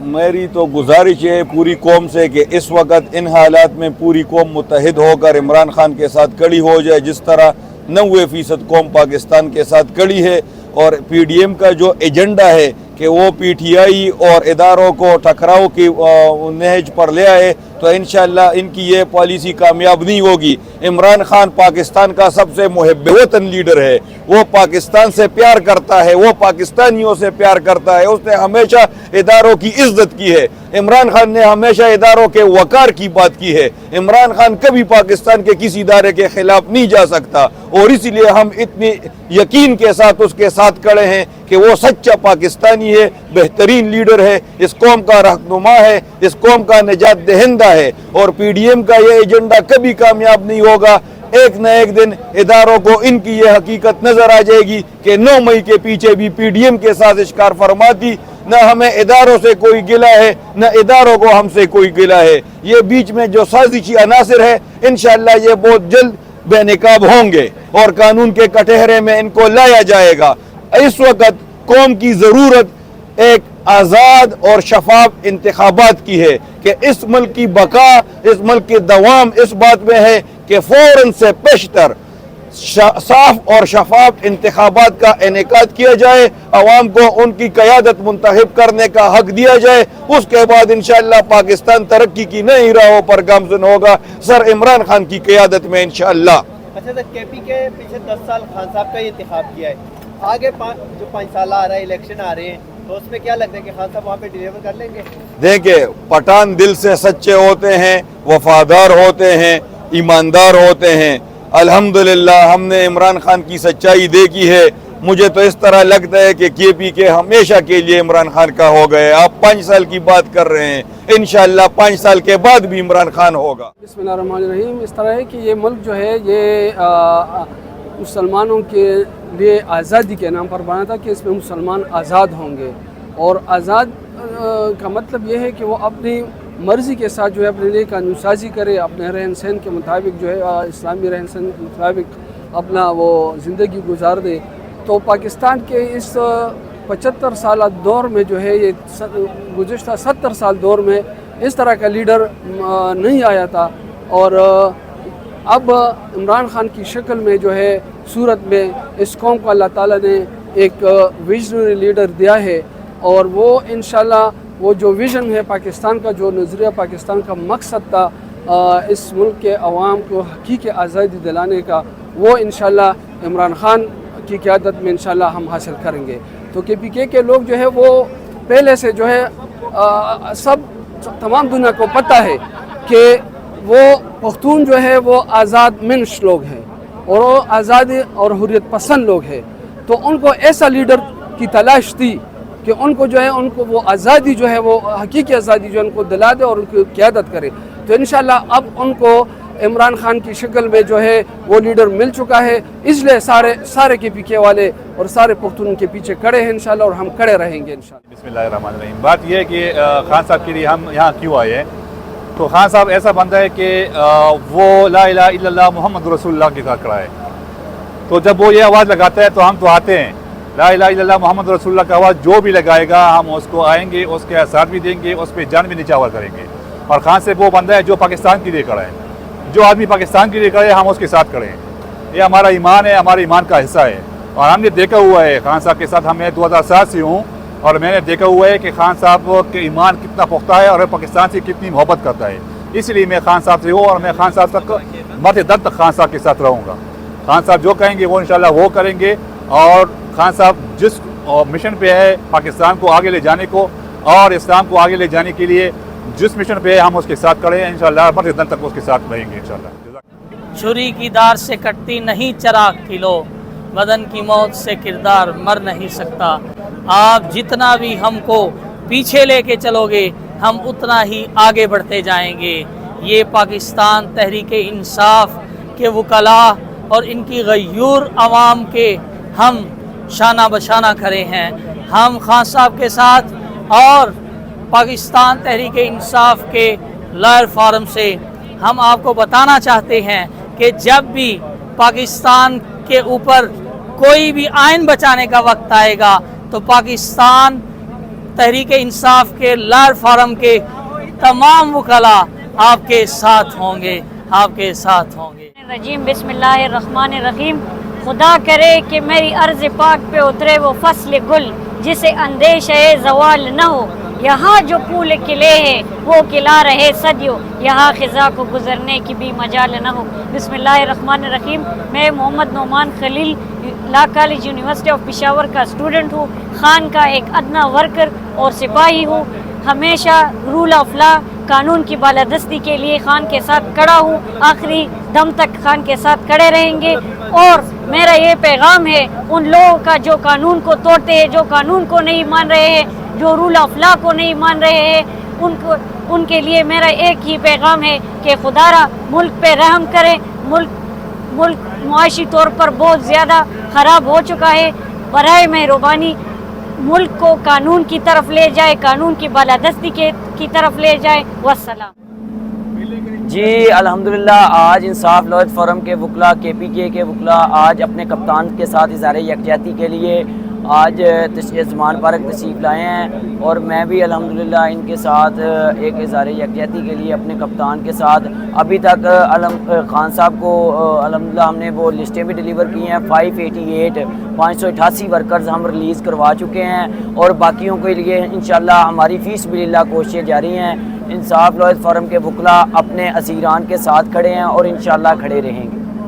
मेरी तो गुजारिश है पूरी कौम से कि इस वक्त इन हालात में पूरी कौम मुत्तहिद होकर इमरान खान के साथ खड़ी हो जाए, जिस तरह 90% कौम पाकिस्तान के साथ खड़ी है। और PDM का जो एजेंडा है कि वो PTI और इदारों को टकराव की नहज पर ले आए, तो इंशाअल्लाह इनकी ये पॉलिसी कामयाब नहीं होगी। इमरान खान पाकिस्तान का सबसे मुहिब वतन लीडर है, वो पाकिस्तान से प्यार करता है, वो पाकिस्तानियों से प्यार करता है, उसने हमेशा इदारों की इज्जत की है। इमरान खान ने हमेशा इदारों के वकार की बात की है। इमरान खान कभी पाकिस्तान के किसी इदारे के खिलाफ नहीं जा सकता, और इसलिए हम इतनी यकीन के साथ उसके साथ खड़े हैं कि वो सच्चा पाकिस्तानी है, बेहतरीन लीडर है, इस कौम का रहनुमा है, इस कौम का निजात दहिंदा है। और PDM का ये एजेंडा कभी कामयाब नहीं होगा। एक न एक दिन इदारों को इनकी ये हकीकत नजर आ जाएगी कि 9 मई के पीछे भी PDM के साजिश कार फरमा थी। न हमें इदारों से कोई गिला है, न इदारों को हमसे कोई गिला है। ये बीच में जो साजिशी अनासिर है, इंशाअल्लाह ये बहुत जल्द बेनकाब होंगे और कानून के कटहरे में इनको लाया जाएगा। इस वक्त कौम की ज़रूरत एक आज़ाद और शफाफ इंतखाबात की है कि इस मुल्क की बका, इस मुल्क की दवाम इस बात में है कि फ़ौरन से पेशतर साफ और शफाफ इंतखाबात का इनेकाद किया जाए, अवाम को उनकी क़यादत मुंतखब करने का हक दिया जाए। उसके बाद इंशाअल्लाह पाकिस्तान तरक्की की नई राहों पर गामज़न होगा, सर इमरान खान की क़यादत में इंशाअल्लाह। अच्छा, तो KP के पीछे 10 साल खान साहब का इंतखाब किया है, आगे जो 5 साल आ रहा है, इलेक्शन आ रहे हैं, तो उसमें क्या लगता है कि खान साहब वहाँ पे डिलीवर कर लेंगे? देखिए, पठान दिल से सच्चे होते हैं, वफादार होते हैं, ईमानदार होते हैं। अल्हम्दुलिल्लाह हमने इमरान खान की सच्चाई देखी है। मुझे तो इस तरह लगता है कि KP के हमेशा के लिए इमरान खान का हो गए। आप 5 साल की बात कर रहे हैं, इंशाअल्लाह 5 साल के बाद भी इमरान खान होगा। बिस्मिल्लाहिर्रहमानिर्रहीम। इस तरह है कि ये मुल्क जो है ये मुसलमानों के लिए आज़ादी के नाम पर बना था कि इसमें मुसलमान आज़ाद होंगे, और आज़ाद का मतलब ये है कि वो अपनी मर्ज़ी के साथ जो है अपने लिए कानून साजी करे, अपने रहन सहन के मुताबिक जो है इस्लामी रहन सहन के मुताबिक अपना वो ज़िंदगी गुजार दे। तो पाकिस्तान के इस 75 साल दौर में जो है ये गुज़श्ता 70 साल दौर में इस तरह का लीडर नहीं आया था, और अब इमरान खान की शक्ल में जो है सूरत में इस कौम को अल्लाह ताला ने एक विजनरी लीडर दिया है, और वो इंशाल्लाह वो जो विज़न है पाकिस्तान का, जो नज़रिया पाकिस्तान का मकसद था इस मुल्क के अवाम को हकीकी आज़ादी दिलाने का, वो इंशाल्लाह इमरान खान की क़यादत में इंशाल्लाह हम हासिल करेंगे। तो KPK के लोग जो है वो पहले से जो है तमाम दुनिया को पता है कि वो पख्तून जो है वो आज़ाद मिनश लोग हैं, और वो आज़ादी और हुर्रियत पसंद लोग हैं। तो उनको ऐसा लीडर की तलाश थी कि उनको जो है उनको वो आज़ादी जो है वो हकीकी आज़ादी जो उनको दिला दे और उनकी क़यादत करे। तो इंशाअल्लाह अब उनको इमरान खान की शक्ल में जो है वो लीडर मिल चुका है, इसलिए सारे KPK वाले और सारे पुख्तून के पीछे खड़े हैं इंशाअल्लाह, और हम खड़े रहेंगे इंशाअल्लाह। बिस्मिल्लाहिर्रहमानिर्रहीम। बात यह है कि खान साहब के लिए हम यहाँ क्यों आए हैं, तो खान साहब ऐसा बंदा है कि वो ला इलाहा इल्लल्लाह मुहम्मद रसूलुल्लाह के साथ खड़ा है। तो जब वो ये आवाज़ लगाता है तो हम तो आते हैं, ला इलाहा इल्लल्लाह मुहम्मद रसूलुल्लाह का आवाज़ जो भी लगाएगा हम उसको आएंगे, उसके साथ भी देंगे, उस पर जान भी निछावर करेंगे। और खान साहब वो बंदा है जो पाकिस्तान के लिए खड़ा है, जो आदमी पाकिस्तान के लिए खड़े हम उसके साथ खड़े हैं। ये हमारा ईमान है, हमारे ईमान का हिस्सा है। और हमने देखा हुआ है खान साहब के साथ, हमें 2007 से हूँ, और मैंने देखा हुआ है कि खान साहब के ईमान कितना पुख्ता है और पाकिस्तान से कितनी मोहब्बत करता है। इसलिए मैं खान साहब से हूँ, और मैं खान साहब तक मरते दम तक खान साहब के साथ रहूँगा। खान साहब जो कहेंगे वो इंशाल्लाह वो करेंगे, और खान साहब जिस मिशन पे है पाकिस्तान को आगे ले जाने को और इस्लाम को आगे ले जाने के लिए जिस मिशन पे है हम उसके साथ खड़े हैं, इंशाल्लाह मरते दम तक उसके साथ रहेंगे इंशाल्लाह। छुरी की धार से कटती नहीं चिराग की लो, बदन की मौत से किरदार मर नहीं सकता। आप जितना भी हमको पीछे लेके चलोगे हम उतना ही आगे बढ़ते जाएंगे। ये पाकिस्तान तहरीक इंसाफ के वकला और इनकी गयूर आवाम के हम शाना बशाना खड़े हैं। हम खान साहब के साथ और पाकिस्तान तहरीक इंसाफ के लॉयर फोरम से हम आपको बताना चाहते हैं कि जब भी पाकिस्तान के ऊपर कोई भी आइन बचाने का वक्त आएगा तो पाकिस्तान तहरीक इंसाफ के लाल फार्म के तमाम वकला आपके साथ होंगे, आपके साथ होंगे। रजीम बिस्मिल्लाहिर्रहमानिर्रहीम। खुदा करे कि मेरी अर्ज़ पाक पे उतरे वो फसल गुल जिसे अंदेशे ज़वाल न हो। यहाँ जो फूल खिले हैं वो खिला रहे सदियों, यहाँ ख़िज़ा को गुज़रने की भी मजाल न हो। बिस्मिल्लाहिर्रहमानिर्रहीम। मैं Mohammad Noman Khalil law college university of Peshawar का स्टूडेंट हूँ, खान का एक अदना वर्कर और सिपाही हूँ। हमेशा रूल ऑफ लॉ, कानून की बालादस्ती के लिए खान के साथ खड़ा हूँ, आखिरी दम तक खान के साथ खड़े रहेंगे। और मेरा ये पैगाम है उन लोगों का जो कानून को तोड़ते हैं, जो कानून को नहीं मान रहे हैं, जो रूल ऑफ लॉ को नहीं मान रहे हैं, उनके लिए मेरा एक ही पैगाम है कि खुदारा मुल्क पे रहम करें। मुल्क मुआशी तौर पर बहुत ज़्यादा ख़राब हो चुका है। बराए मेहरबानी मुल्क को कानून की तरफ ले जाए, कानून की बालादस्ती की तरफ ले जाए। वस्सलाम। जी अल्हम्दुलिल्लाह, आज इंसाफ लॉयर्स फोरम के वकला, KPK के वकला आज अपने कप्तान के साथ इज़हार यकजहती के लिए आज ज़मान पार्क तशरीफ़ लाए हैं, और मैं भी अल्हम्दुलिल्लाह इनके साथ एक इज़हार यकजहती के लिए अपने कप्तान के साथ अभी तक खान साहब को अल्हम्दुलिल्लाह हमने वो लिस्टें भी डिलीवर की हैं। 588 वर्कर्स हम रिलीज़ करवा चुके हैं, और बाकियों के लिए इंशाअल्लाह हमारी फ़ीसबिलिल्लाह कोशिशें जारी हैं। इंसाफ लॉयर्स फोरम के वकला अपने असीरान के साथ खड़े हैं और इंशाअल्लाह खड़े रहेंगे।